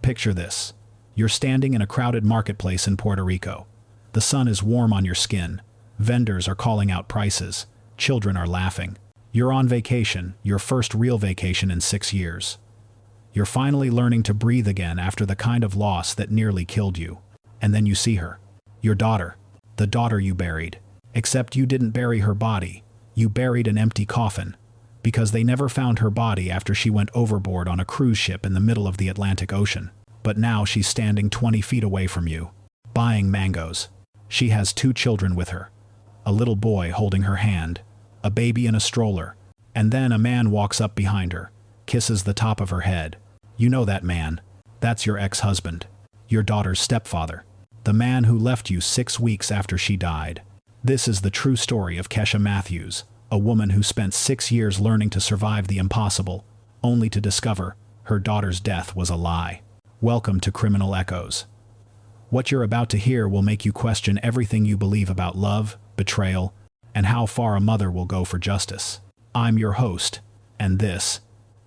Picture this. You're standing in a crowded marketplace in Puerto Rico. The sun is warm on your skin. Vendors are calling out prices. Children are laughing. You're on vacation, your first real vacation in 6 years. You're finally learning to breathe again after the kind of loss that nearly killed you. And then you see her. Your daughter. The daughter you buried. Except you didn't bury her body. You buried an empty coffin. Because they never found her body after she went overboard on a cruise ship in the middle of the Atlantic Ocean. But now she's standing 20 feet away from you, buying mangoes. She has 2 children with her. A little boy holding her hand, a baby in a stroller, and then a man walks up behind her, kisses the top of her head. You know that man. That's your ex-husband, your daughter's stepfather, the man who left you 6 weeks after she died. This is the true story of Kesha Matthews, a woman who spent 6 years learning to survive the impossible, only to discover her daughter's death was a lie. Welcome to Criminal Echoes. What you're about to hear will make you question everything you believe about love, betrayal, and how far a mother will go for justice. I'm your host, and this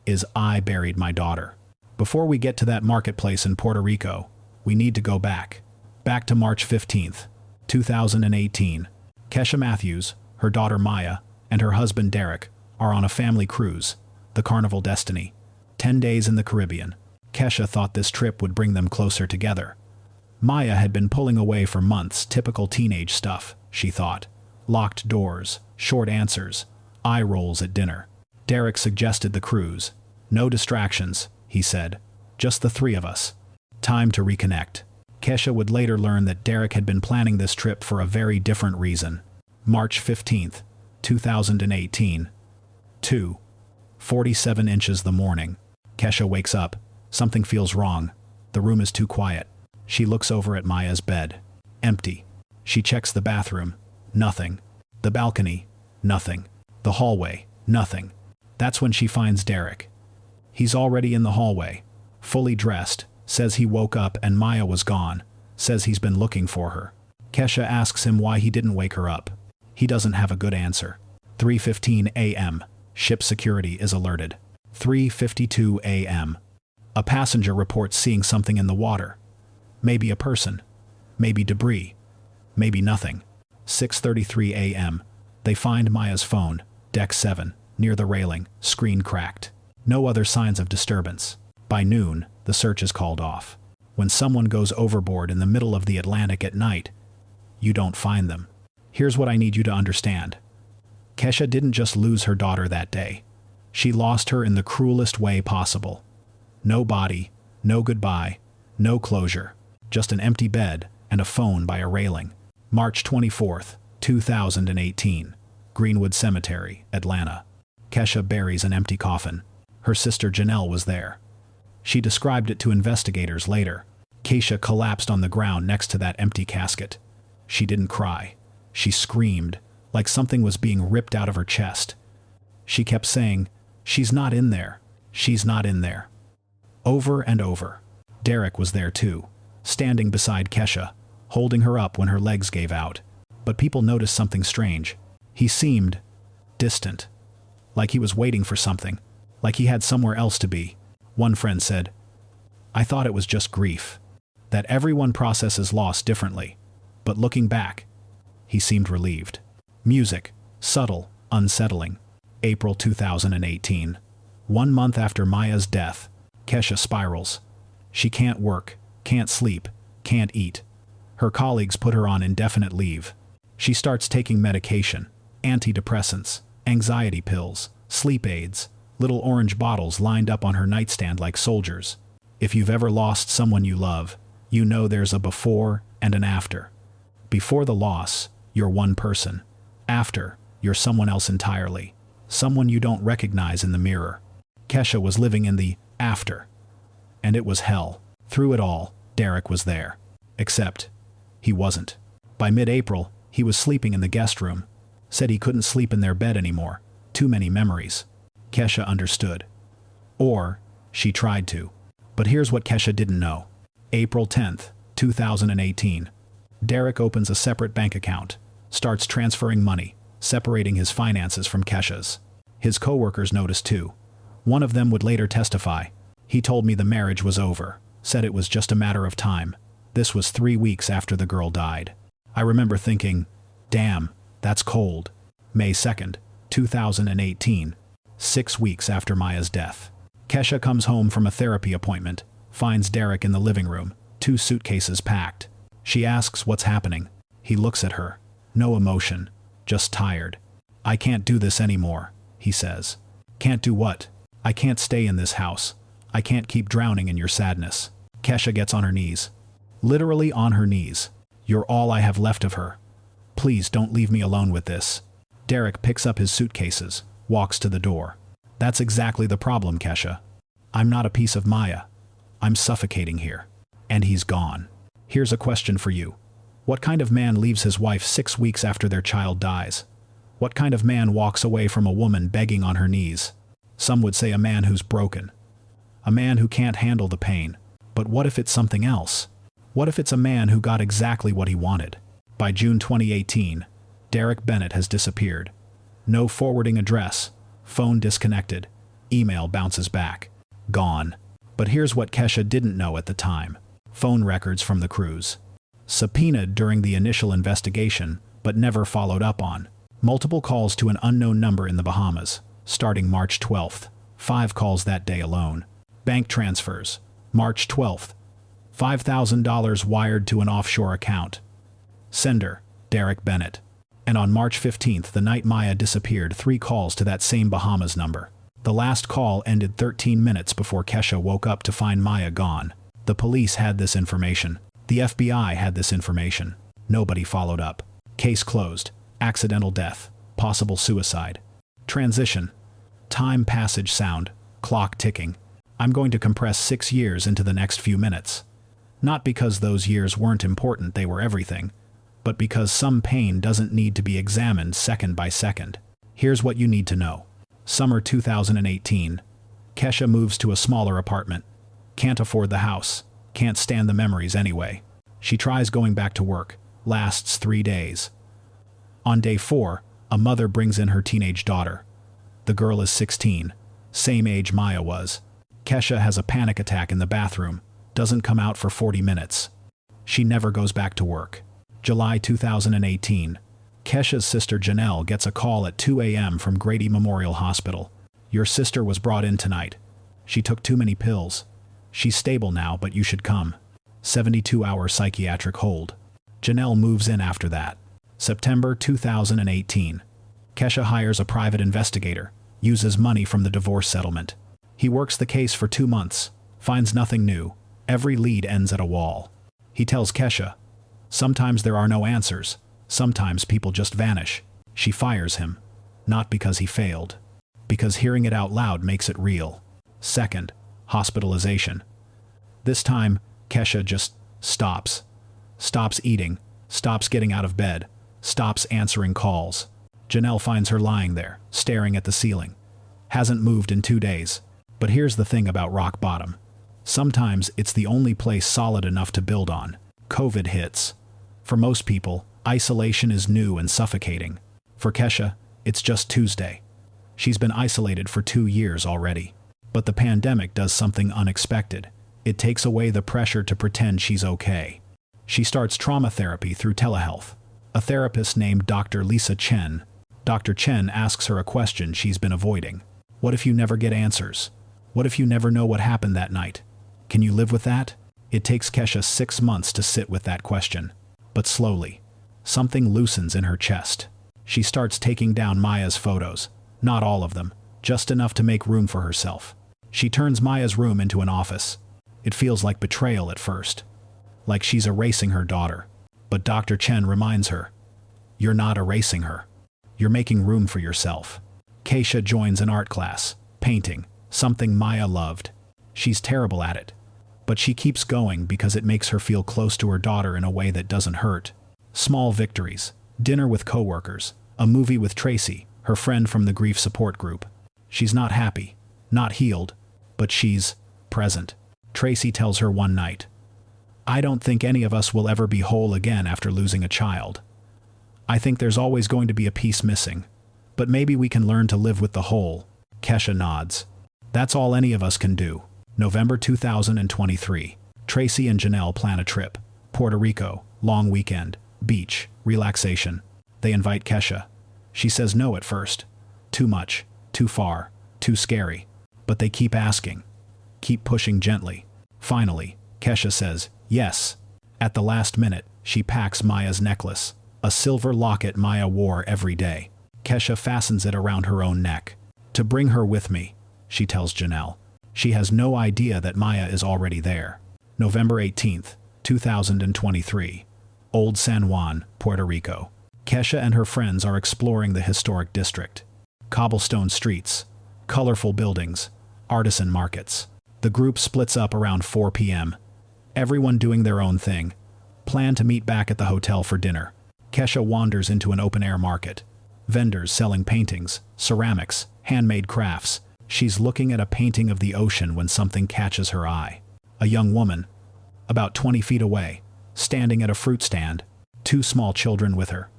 is I Buried My Daughter. Before we get to that marketplace in Puerto Rico, we need to go back to March 15th, 2018. Kesha Matthews, her daughter Maya, and her husband Derek are on a family cruise, the Carnival Destiny. 10 days in the Caribbean. Kesha thought this trip would bring them closer together. Maya had been pulling away for months, typical teenage stuff, she thought. Locked doors, short answers, eye rolls at dinner. Derek suggested the cruise. No distractions, he said. Just the 3 of us. Time to reconnect. Kesha would later learn that Derek had been planning this trip for a very different reason. March 15th, 2018. 2:47 inches the morning. Kesha wakes up. Something feels wrong. The room is too quiet. She looks over at Maya's bed. Empty. She checks the bathroom. Nothing. The balcony. Nothing. The hallway. Nothing. That's when she finds Derek. He's already in the hallway. Fully dressed. Says he woke up and Maya was gone. Says he's been looking for her. Kesha asks him why he didn't wake her up. He doesn't have a good answer. 3:15 a.m. Ship security is alerted. 3:52 a.m. A passenger reports seeing something in the water. Maybe a person. Maybe debris. Maybe nothing. 6:33 a.m. They find Maya's phone, deck 7, near the railing, screen cracked. No other signs of disturbance. By noon, the search is called off. When someone goes overboard in the middle of the Atlantic at night, you don't find them. Here's what I need you to understand. Kesha didn't just lose her daughter that day. She lost her in the cruelest way possible. No body, no goodbye, no closure. Just an empty bed and a phone by a railing. March 24th, 2018. Greenwood Cemetery, Atlanta. Kesha buries an empty coffin. Her sister Janelle was there. She described it to investigators later. Kesha collapsed on the ground next to that empty casket. She didn't cry. She screamed, like something was being ripped out of her chest. She kept saying, "She's not in there. She's not in there." Over and over. Derek was there too, standing beside Kesha, holding her up when her legs gave out. But people noticed something strange. He seemed distant, like he was waiting for something, like he had somewhere else to be. One friend said, "I thought it was just grief, that everyone processes loss differently." But looking back, he seemed relieved. Music, subtle, unsettling. April 2018. 1 month after Maya's death, Kesha spirals. She can't work, can't sleep, can't eat. Her colleagues put her on indefinite leave. She starts taking medication, antidepressants, anxiety pills, sleep aids, little orange bottles lined up on her nightstand like soldiers. If you've ever lost someone you love, you know there's a before and an after. Before the loss, you're one person. After, you're someone else entirely. Someone you don't recognize in the mirror. Kesha was living in the after. And it was hell. Through it all, Derek was there. Except, he wasn't. By mid-April, he was sleeping in the guest room. Said he couldn't sleep in their bed anymore. Too many memories. Kesha understood. Or, she tried to. But here's what Kesha didn't know. April 10th, 2018. Derek opens a separate bank account, starts transferring money, separating his finances from Kesha's. His co-workers noticed too. One of them would later testify. "He told me the marriage was over. said it was just a matter of time. This was 3 weeks after the girl died. I remember thinking, damn, that's cold. May 2nd, 2018. 6 weeks after Maya's death. Kesha comes home from a therapy appointment, finds Derek in the living room, 2 suitcases packed. She asks what's happening. He looks at her. No emotion, just tired. I can't do this anymore, he says. Can't do what? I can't stay in this house. I can't keep drowning in your sadness. Kesha gets on her knees. Literally on her knees. You're all I have left of her. Please don't leave me alone with this. Derek picks up his suitcases, walks to the door. That's exactly the problem, Kesha. I'm not a piece of Maya. I'm suffocating here. And he's gone. Here's a question for you. What kind of man leaves his wife 6 weeks after their child dies? What kind of man walks away from a woman begging on her knees? Some would say a man who's broken. A man who can't handle the pain. But what if it's something else? What if it's a man who got exactly what he wanted? By June 2018, Derek Bennett has disappeared. No forwarding address. Phone disconnected. Email bounces back. Gone. But here's what Kesha didn't know at the time. Phone records from the cruise. Subpoenaed during the initial investigation, but never followed up on. Multiple calls to an unknown number in the Bahamas, starting March 12th. 5 calls that day alone. Bank transfers. March 12th. $5,000 wired to an offshore account. Sender, Derek Bennett. And on March 15th, the night Maya disappeared, 3 calls to that same Bahamas number. The last call ended 13 minutes before Kesha woke up to find Maya gone. The police had this information. The FBI had this information. Nobody followed up. Case closed. Accidental death. Possible suicide. Transition. Time passage sound. Clock ticking. I'm going to compress 6 years into the next few minutes. Not because those years weren't important, they were everything, but because some pain doesn't need to be examined second by second. Here's what you need to know. Summer 2018. Kesha moves to a smaller apartment. Can't afford the house. Can't stand the memories anyway. She tries going back to work. Lasts 3 days. On day 4, a mother brings in her teenage daughter. The girl is 16. Same age Maya was. Kesha has a panic attack in the bathroom. Doesn't come out for 40 minutes. She never goes back to work. July 2018. Kesha's sister Janelle gets a call at 2 a.m. from Grady Memorial Hospital. Your sister was brought in tonight. She took too many pills. She's stable now, but you should come. 72-hour psychiatric hold. Janelle moves in after that. September 2018. Kesha hires a private investigator. Uses money from the divorce settlement. He works the case for 2 months. Finds nothing new. Every lead ends at a wall. He tells Kesha, sometimes there are no answers. Sometimes people just vanish. She fires him. Not because he failed. Because hearing it out loud makes it real. Second, hospitalization. This time, Kesha just stops. Stops eating. Stops getting out of bed. Stops answering calls. Janelle finds her lying there, staring at the ceiling. Hasn't moved in 2 days. But here's the thing about rock bottom. Sometimes it's the only place solid enough to build on. COVID hits. For most people, isolation is new and suffocating. For Kesha, it's just Tuesday. She's been isolated for 2 years already. But the pandemic does something unexpected. It takes away the pressure to pretend she's okay. She starts trauma therapy through telehealth. A therapist named Dr. Lisa Chen. Dr. Chen asks her a question she's been avoiding. What if you never get answers? What if you never know what happened that night? Can you live with that? It takes Kesha 6 months to sit with that question. But slowly, something loosens in her chest. She starts taking down Maya's photos. Not all of them, just enough to make room for herself. She turns Maya's room into an office. It feels like betrayal at first. Like she's erasing her daughter. But Dr. Chen reminds her, you're not erasing her. You're making room for yourself. Kesha joins an art class, painting, something Maya loved. She's terrible at it. But she keeps going because it makes her feel close to her daughter in a way that doesn't hurt. Small victories, dinner with coworkers, a movie with Tracy, her friend from the grief support group. She's not happy, not healed, but she's present. Tracy tells her one night, I don't think any of us will ever be whole again after losing a child. I think there's always going to be a piece missing. But maybe we can learn to live with the whole. Kesha nods. That's all any of us can do. November 2023. Tracy and Janelle plan a trip. Puerto Rico, long weekend, beach, relaxation. They invite Kesha. She says no at first. Too much, too far, too scary. But they keep asking. Keep pushing gently. Finally, Kesha says yes. At the last minute, she packs Maya's necklace, a silver locket Maya wore every day. Kesha fastens it around her own neck. To bring her with me, she tells Janelle. She has no idea that Maya is already there. November 18th, 2023. Old San Juan, Puerto Rico. Kesha and her friends are exploring the historic district. Cobblestone streets, colorful buildings, artisan markets. The group splits up around 4 p.m. Everyone doing their own thing. Plan to meet back at the hotel for dinner. Kesha wanders into an open-air market. Vendors selling paintings, ceramics, handmade crafts. She's looking at a painting of the ocean when something catches her eye. A young woman, about 20 feet away, standing at a fruit stand. 2 small children with her.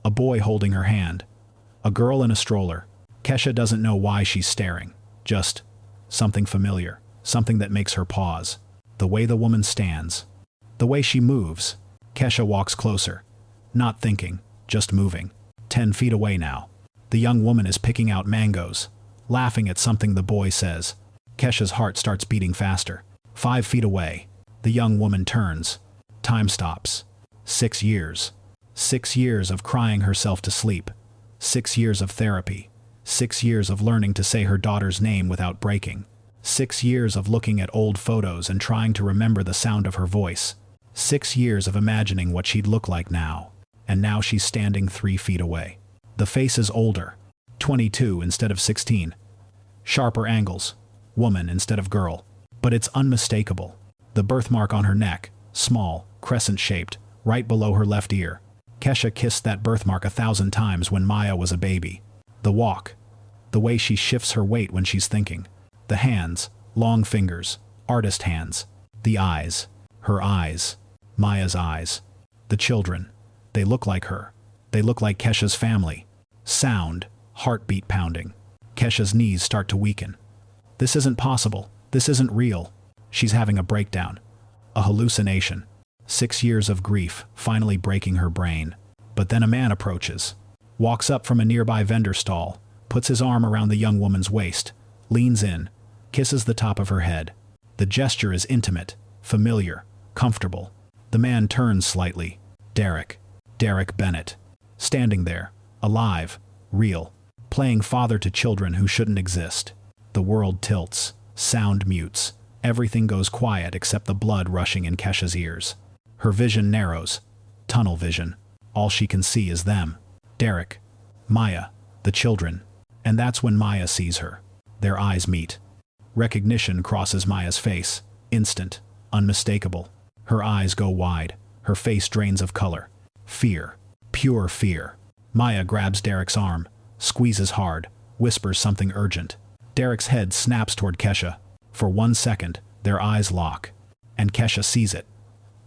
A boy holding her hand. A girl in a stroller. Kesha doesn't know why she's staring. Just something familiar. Something that makes her pause. The way the woman stands. The way she moves. Kesha walks closer. Not thinking, just moving. 10 feet away now. The young woman is picking out mangoes, laughing at something the boy says. Kesha's heart starts beating faster. 5 feet away. The young woman turns. Time stops. 6 years. 6 years of crying herself to sleep. 6 years of therapy. 6 years of learning to say her daughter's name without breaking. 6 years of looking at old photos and trying to remember the sound of her voice. 6 years of imagining what she'd look like now. And now she's standing 3 feet away. The face is older. 22 instead of 16. Sharper angles. Woman instead of girl. But it's unmistakable. The birthmark on her neck, small, crescent-shaped, right below her left ear. Kesha kissed that birthmark 1,000 times when Maya was a baby. The walk. The way she shifts her weight when she's thinking. The hands, long fingers, artist hands. The eyes. Her eyes. Maya's eyes. The children. They look like her. They look like Kesha's family. Sound, heartbeat pounding. Kesha's knees start to weaken. This isn't possible. This isn't real. She's having a breakdown. A hallucination. 6 years of grief finally breaking her brain. But then a man approaches. Walks up from a nearby vendor stall. Puts his arm around the young woman's waist. Leans in. Kisses the top of her head. The gesture is intimate, familiar, comfortable. The man turns slightly. Derek Bennett. Standing there, alive, real, playing father to children who shouldn't exist. The world tilts, sound mutes, everything goes quiet except the blood rushing in Kesha's ears. Her vision narrows, tunnel vision. All she can see is them. Derek, Maya, the children. And that's when Maya sees her. Their eyes meet. Recognition crosses Maya's face, instant, unmistakable. Her eyes go wide, her face drains of color. Fear. Pure fear. Maya grabs Derek's arm, squeezes hard, whispers something urgent. Derek's head snaps toward Kesha. For 1 second, their eyes lock. And Kesha sees it.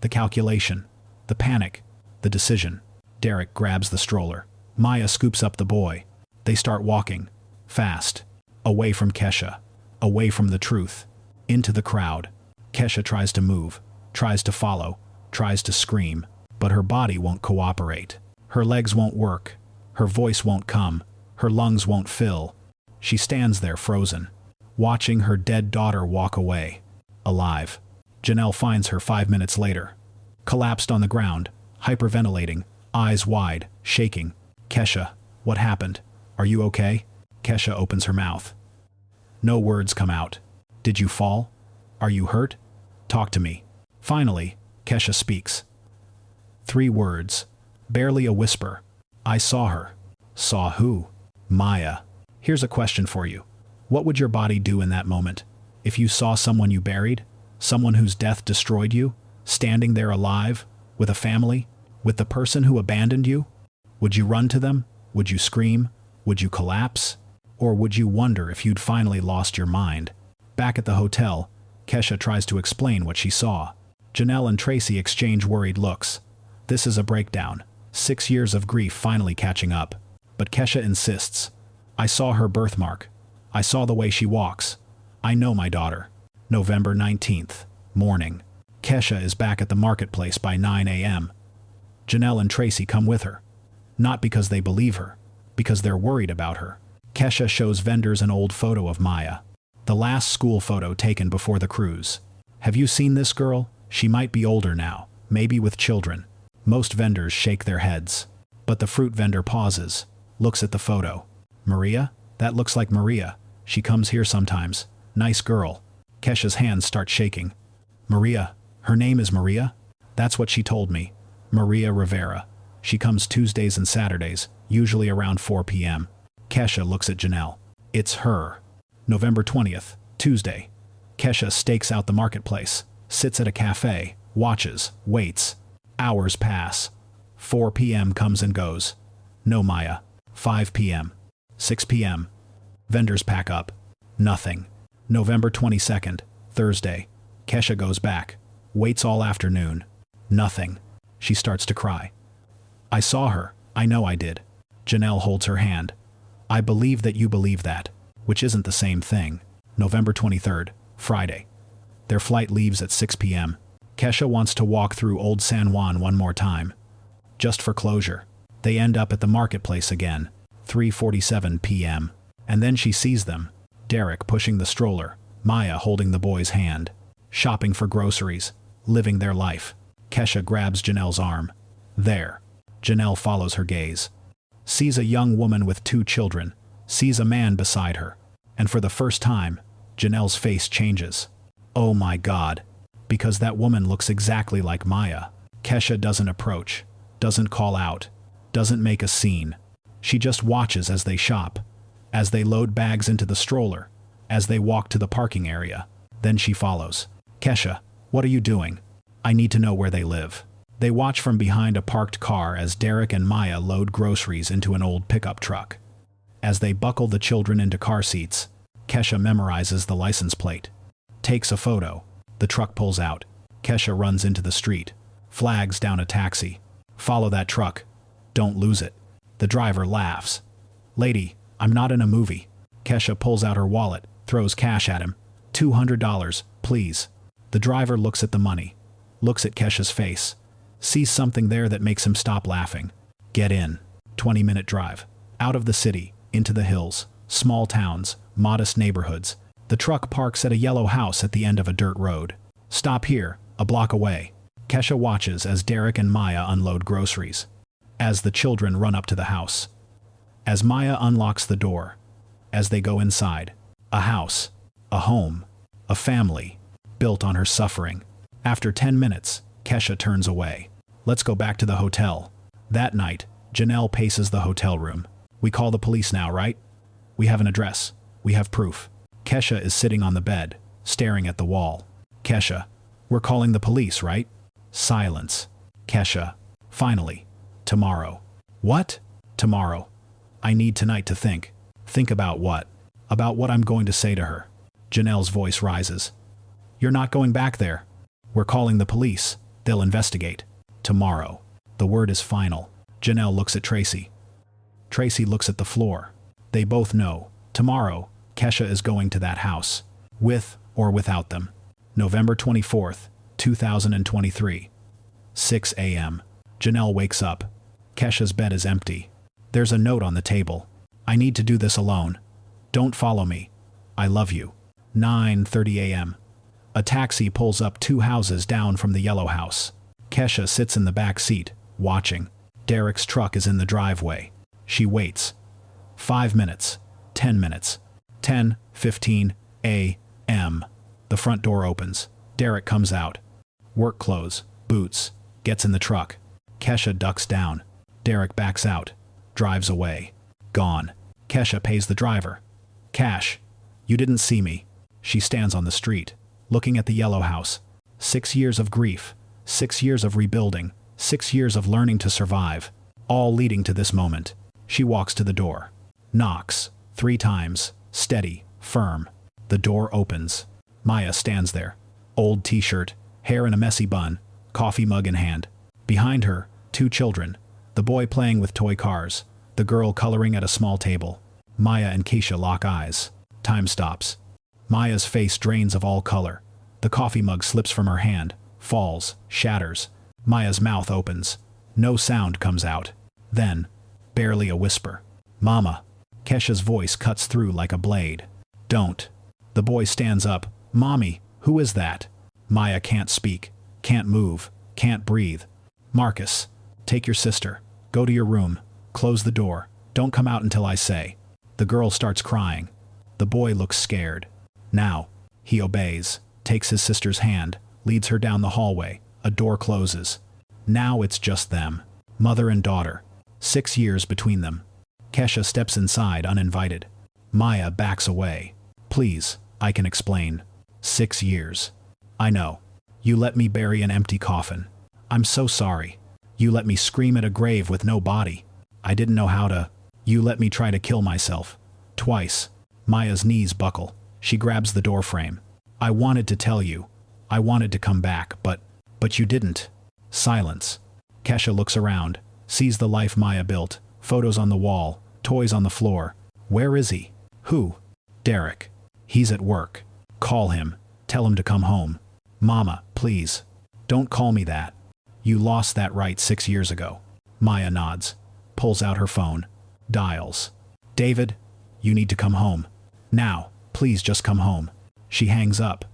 The calculation. The panic. The decision. Derek grabs the stroller. Maya scoops up the boy. They start walking. Fast. Away from Kesha. Away from the truth. Into the crowd. Kesha tries to move. Tries to follow. Tries to scream. But her body won't cooperate. Her legs won't work. Her voice won't come. Her lungs won't fill. She stands there frozen, watching her dead daughter walk away. Alive. Janelle finds her 5 minutes later. Collapsed on the ground, hyperventilating, eyes wide, shaking. Kesha, what happened? Are you okay? Kesha opens her mouth. No words come out. Did you fall? Are you hurt? Talk to me. Finally, Kesha speaks. 3 words. Barely a whisper. I saw her. Saw who? Maya. Here's a question for you. What would your body do in that moment? If you saw someone you buried? Someone whose death destroyed you? Standing there alive? With a family? With the person who abandoned you? Would you run to them? Would you scream? Would you collapse? Or would you wonder if you'd finally lost your mind? Back at the hotel, Kesha tries to explain what she saw. Janelle and Tracy exchange worried looks. This is a breakdown. 6 years of grief finally catching up. But Kesha insists. I saw her birthmark. I saw the way she walks. I know my daughter. November 19th. Morning. Kesha is back at the marketplace by 9 a.m. Janelle and Tracy come with her. Not because they believe her, because they're worried about her. Kesha shows vendors an old photo of Maya. The last school photo taken before the cruise. Have you seen this girl? She might be older now, maybe with children. Most vendors shake their heads. But the fruit vendor pauses, looks at the photo. Maria? That looks like Maria. She comes here sometimes. Nice girl. Kesha's hands start shaking. Maria. Her name is Maria? That's what she told me. Maria Rivera. She comes Tuesdays and Saturdays, usually around 4 p.m. Kesha looks at Janelle. It's her. November 20th, Tuesday. Kesha stakes out the marketplace, sits at a cafe, watches, waits. Hours pass. 4 p.m. comes and goes. No Maya. 5 p.m. 6 p.m. Vendors pack up. Nothing. November 22nd, Thursday. Kesha goes back. Waits all afternoon. Nothing. She starts to cry. I saw her. I know I did. Janelle holds her hand. I believe that you believe that, which isn't the same thing. November 23rd, Friday. Their flight leaves at 6 p.m. Kesha wants to walk through Old San Juan one more time. Just for closure. They end up at the marketplace again, 3:47 p.m. And then she sees them. Derek pushing the stroller, Maya holding the boy's hand. Shopping for groceries, living their life. Kesha grabs Janelle's arm. There. Janelle follows her gaze. Sees a young woman with 2 children. Sees a man beside her. And for the first time, Janelle's face changes. Oh my God. Because that woman looks exactly like Maya. Kesha doesn't approach, doesn't call out, doesn't make a scene. She just watches as they shop, as they load bags into the stroller, as they walk to the parking area. Then she follows. Kesha, what are you doing? I need to know where they live. They watch from behind a parked car as Derek and Maya load groceries into an old pickup truck. As they buckle the children into car seats, Kesha memorizes the license plate. Takes a photo. The truck pulls out. Kesha runs into the street. Flags down a taxi. Follow that truck. Don't lose it. The driver laughs. Lady, I'm not in a movie. Kesha pulls out her wallet, throws cash at him. $200, please. The driver looks at the money. Looks at Kesha's face. Sees something there that makes him stop laughing. Get in. 20-minute drive. Out of the city, into the hills, small towns, modest neighborhoods. The truck parks at a yellow house at the end of a dirt road. Stop here, a block away. Kesha watches as Derek and Maya unload groceries. As the children run up to the house. As Maya unlocks the door. As they go inside. A house. A home. A family. Built on her suffering. After 10 minutes, Kesha turns away. Let's go back to the hotel. That night, Janelle paces the hotel room. We call the police now, right? We have an address. We have proof. Kesha is sitting on the bed, staring at the wall. Kesha, we're calling the police, right? Silence. Kesha, finally. Tomorrow. What? Tomorrow. I need tonight to think. Think about what? About what I'm going to say to her. Janelle's voice rises. You're not going back there. We're calling the police. They'll investigate. Tomorrow. The word is final. Janelle looks at Tracy. Tracy looks at the floor. They both know. Tomorrow, Kesha is going to that house. With or without them. November 24th, 2023. 6 a.m. Janelle wakes up. Kesha's bed is empty. There's a note on the table. I need to do this alone. Don't follow me. I love you. 9:30 a.m. A taxi pulls up 2 houses down from the yellow house. Kesha sits in the back seat, watching. Derek's truck is in the driveway. She waits. 5 minutes. 10 minutes. 10:15 a.m. The front door opens. Derek comes out. Work clothes, boots, gets in the truck. Kesha ducks down. Derek backs out. Drives away. Gone. Kesha pays the driver. Cash. You didn't see me. She stands on the street, looking at the yellow house. 6 years of grief. 6 years of rebuilding. 6 years of learning to survive. All leading to this moment. She walks to the door. Knocks. 3 times. Steady. Firm. The door opens. Maya stands there. Old t-shirt. Hair in a messy bun. Coffee mug in hand. Behind her, 2 children. The boy playing with toy cars. The girl coloring at a small table. Maya and Keisha lock eyes. Time stops. Maya's face drains of all color. The coffee mug slips from her hand, falls, shatters. Maya's mouth opens. No sound comes out. Then, barely a whisper. Mama. Kesha's voice cuts through like a blade. Don't. The boy stands up. Mommy, who is that? Maya can't speak, can't move, can't breathe. Marcus, take your sister. Go to your room. Close the door. Don't come out until I say. The girl starts crying. The boy looks scared. Now. He obeys, takes his sister's hand, leads her down the hallway. A door closes. Now it's just them. Mother and daughter. 6 years between them. Kesha steps inside uninvited. Maya backs away. Please, I can explain. 6 years. I know. You let me bury an empty coffin. I'm so sorry. You let me scream at a grave with no body. I didn't know how to. You let me try to kill myself. Twice. Maya's knees buckle. She grabs the doorframe. I wanted to tell you. I wanted to come back, but you didn't. Silence. Kesha looks around, sees the life Maya built, photos on the wall, toys on the floor. Where is he? Who? Derek. He's at work. Call him. Tell him to come home. Mama, please. Don't call me that. You lost that right 6 years ago. Maya nods, pulls out her phone, dials. David, you need to come home. Now, please just come home. She hangs up,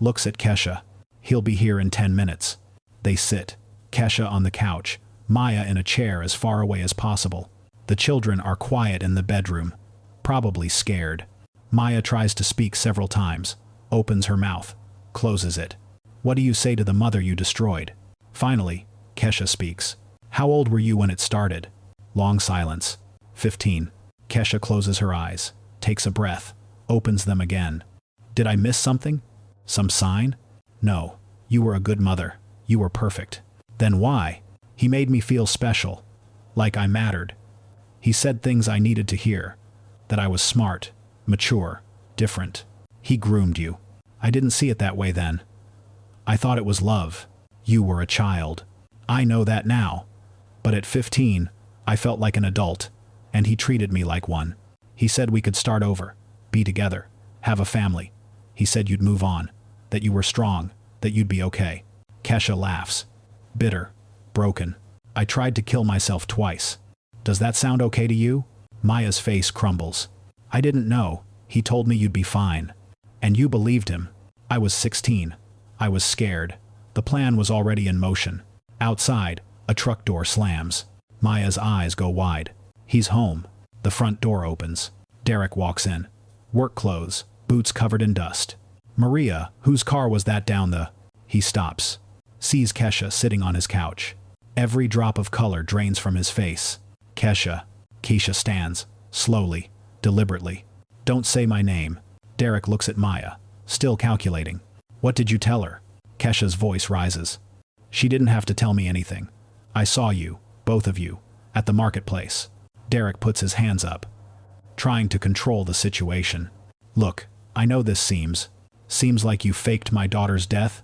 looks at Kesha. He'll be here in 10 minutes. They sit, Kesha on the couch, Maya in a chair as far away as possible. The children are quiet in the bedroom, probably scared. Maya tries to speak several times, opens her mouth, closes it. What do you say to the mother you destroyed? Finally, Kesha speaks. How old were you when it started? Long silence. 15. Kesha closes her eyes, takes a breath, opens them again. Did I miss something? Some sign? No. You were a good mother. You were perfect. Then why? He made me feel special. Like I mattered. He said things I needed to hear. That I was smart, mature, different. He groomed you. I didn't see it that way then. I thought it was love. You were a child. I know that now. But at 15, I felt like an adult, and he treated me like one. He said we could start over, be together, have a family. He said you'd move on, that you were strong, that you'd be okay. Kesha laughs. Bitter, broken. I tried to kill myself twice. Does that sound okay to you? Maya's face crumbles. I didn't know. He told me you'd be fine. And you believed him. I was 16. I was scared. The plan was already in motion. Outside, a truck door slams. Maya's eyes go wide. He's home. The front door opens. Derek walks in. Work clothes, boots covered in dust. Maria, whose car was that down the... He stops. Sees Kesha sitting on his couch. Every drop of color drains from his face. Kesha. Kesha stands, slowly, deliberately. Don't say my name. Derek looks at Maya, still calculating. What did you tell her? Kesha's voice rises. She didn't have to tell me anything. I saw you, both of you, at the marketplace. Derek puts his hands up, trying to control the situation. Look, I know this seems like you faked my daughter's death.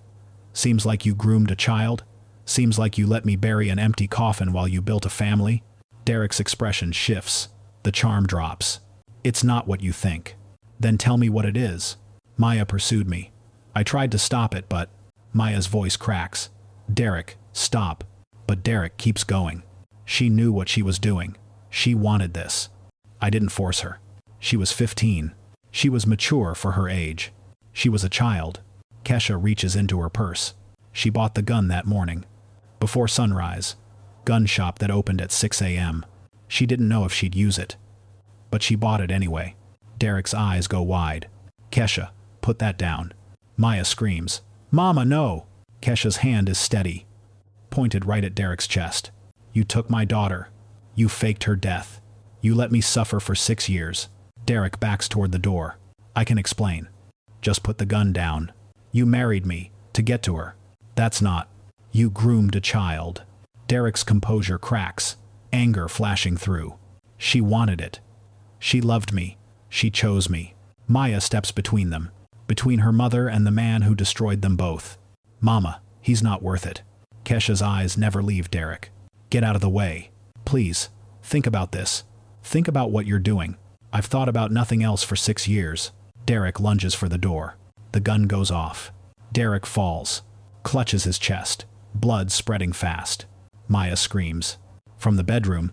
Seems like you groomed a child. Seems like you let me bury an empty coffin while you built a family. Derek's expression shifts. The charm drops. It's not what you think. Then tell me what it is. Maya pursued me. I tried to stop it, but... Maya's voice cracks. Derek, stop. But Derek keeps going. She knew what she was doing. She wanted this. I didn't force her. She was 15. She was mature for her age. She was a child. Kesha reaches into her purse. She bought the gun that morning. Before sunrise. Gun shop that opened at 6 a.m. She didn't know if she'd use it. But she bought it anyway. Derek's eyes go wide. Kesha, put that down. Maya screams. Mama, no! Kesha's hand is steady, pointed right at Derek's chest. You took my daughter. You faked her death. You let me suffer for 6 years. Derek backs toward the door. I can explain. Just put the gun down. You married me, to get to her. That's not. You groomed a child. Derek's composure cracks, anger flashing through. She wanted it. She loved me. She chose me. Maya steps between them, between her mother and the man who destroyed them both. Mama, he's not worth it. Kesha's eyes never leave Derek. Get out of the way. Please, think about this. Think about what you're doing. I've thought about nothing else for 6 years. Derek lunges for the door. The gun goes off. Derek falls. clutches his chest, blood spreading fast. Maya screams. From the bedroom,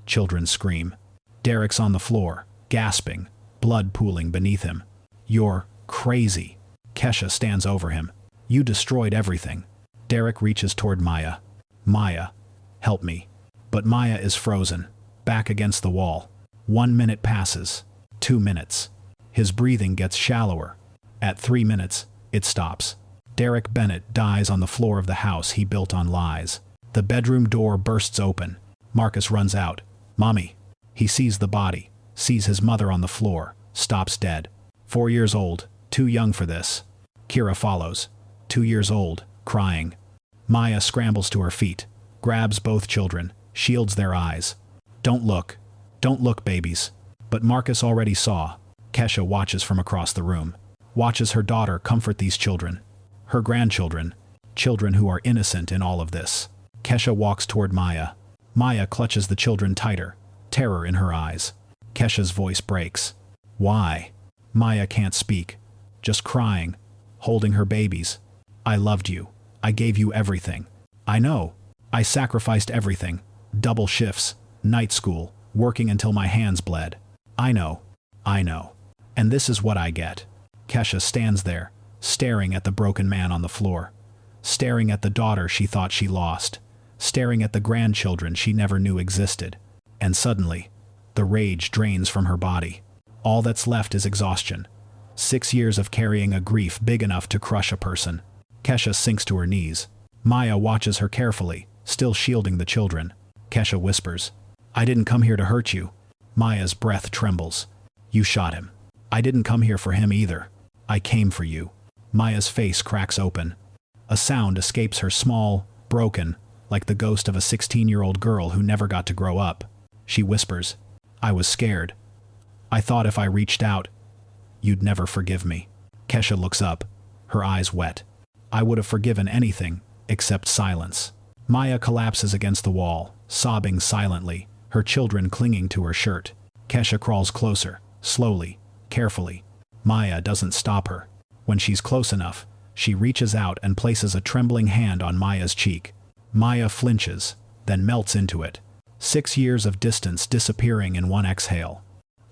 children scream. Derek's on the floor, gasping, blood pooling beneath him. You're crazy. Kesha stands over him. You destroyed everything. Derek reaches toward Maya. Maya, help me. But Maya is frozen, back against the wall. 1 minute passes. 2 minutes. His breathing gets shallower. At 3 minutes, it stops. Derek Bennett dies on the floor of the house he built on lies. The bedroom door bursts open. Marcus runs out. Mommy. He sees the body, sees his mother on the floor, stops dead. 4 years old, too young for this. Kira follows. 2 years old, crying. Maya scrambles to her feet, grabs both children, shields their eyes. Don't look. Don't look, babies. But Marcus already saw. Kesha watches from across the room. Watches her daughter comfort these children. Her grandchildren. Children who are innocent in all of this. Kesha walks toward Maya. Maya clutches the children tighter, terror in her eyes. Kesha's voice breaks. Why? Maya can't speak. Just crying, holding her babies. I loved you. I gave you everything. I know. I sacrificed everything. Double shifts, night school, working until my hands bled. I know. I know. And this is what I get. Kesha stands there, staring at the broken man on the floor. Staring at the daughter she thought she lost. Staring at the grandchildren she never knew existed. And suddenly, the rage drains from her body. All that's left is exhaustion. 6 years of carrying a grief big enough to crush a person. Kesha sinks to her knees. Maya watches her carefully, still shielding the children. Kesha whispers, I didn't come here to hurt you. Maya's breath trembles. You shot him. I didn't come here for him either. I came for you. Maya's face cracks open. A sound escapes her, small, broken, like the ghost of a 16-year-old girl who never got to grow up. She whispers, I was scared. I thought if I reached out, you'd never forgive me. Kesha looks up, her eyes wet. I would have forgiven anything, except silence. Maya collapses against the wall, sobbing silently, her children clinging to her shirt. Kesha crawls closer, slowly, carefully. Maya doesn't stop her. When she's close enough, she reaches out and places a trembling hand on Maya's cheek. Maya flinches, then melts into it. 6 years of distance disappearing in one exhale.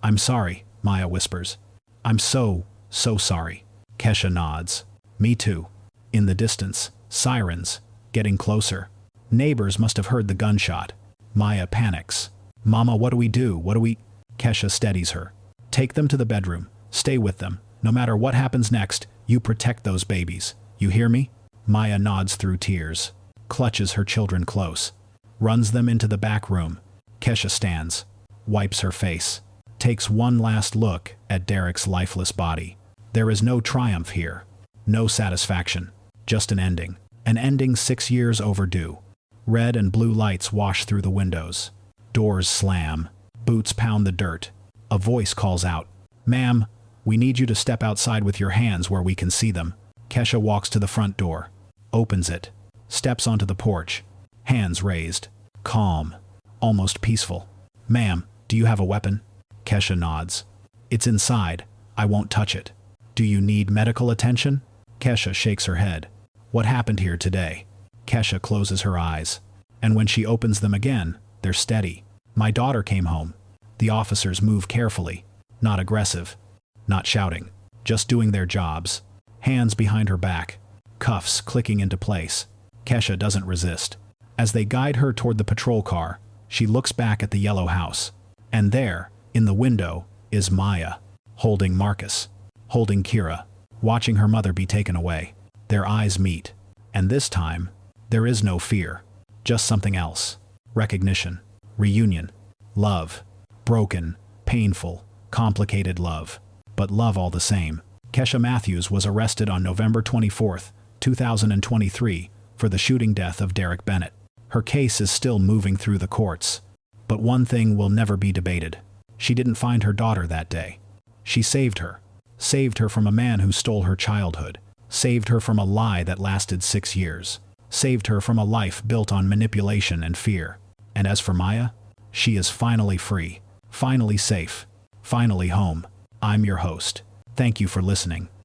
I'm sorry, Maya whispers. I'm so sorry. Kesha nods. Me too. In the distance, sirens, getting closer. Neighbors must have heard the gunshot. Maya panics. Mama, what do we do? What do we... Kesha steadies her. Take them to the bedroom. Stay with them. No matter what happens next, you protect those babies. You hear me? Maya nods through tears. Clutches her children close. Runs them into the back room. Kesha stands. Wipes her face. Takes one last look at Derek's lifeless body. There is no triumph here. No satisfaction. Just an ending. An ending 6 years overdue. Red and blue lights wash through the windows. Doors slam. Boots pound the dirt. A voice calls out. Ma'am, we need you to step outside with your hands where we can see them. Kesha walks to the front door. Opens it. Steps onto the porch. Hands raised. Calm. Almost peaceful. Ma'am, do you have a weapon? Kesha nods. It's inside. I won't touch it. Do you need medical attention? Kesha shakes her head. What happened here today? Kesha closes her eyes. And when she opens them again, they're steady. My daughter came home. The officers move carefully. Not aggressive. Not shouting. Just doing their jobs. Hands behind her back. Cuffs clicking into place. Kesha doesn't resist. As they guide her toward the patrol car, she looks back at the yellow house. And there, in the window, is Maya, holding Marcus, holding Kira, watching her mother be taken away. Their eyes meet. And this time, there is no fear. Just something else. Recognition. Reunion. Love. Broken, painful, complicated love. But love all the same. Kesha Matthews was arrested on November 24, 2023, for the shooting death of Derek Bennett. Her case is still moving through the courts. But one thing will never be debated. She didn't find her daughter that day. She saved her. Saved her from a man who stole her childhood. Saved her from a lie that lasted 6 years. Saved her from a life built on manipulation and fear. And as for Maya, she is finally free. Finally safe. Finally home. I'm your host. Thank you for listening.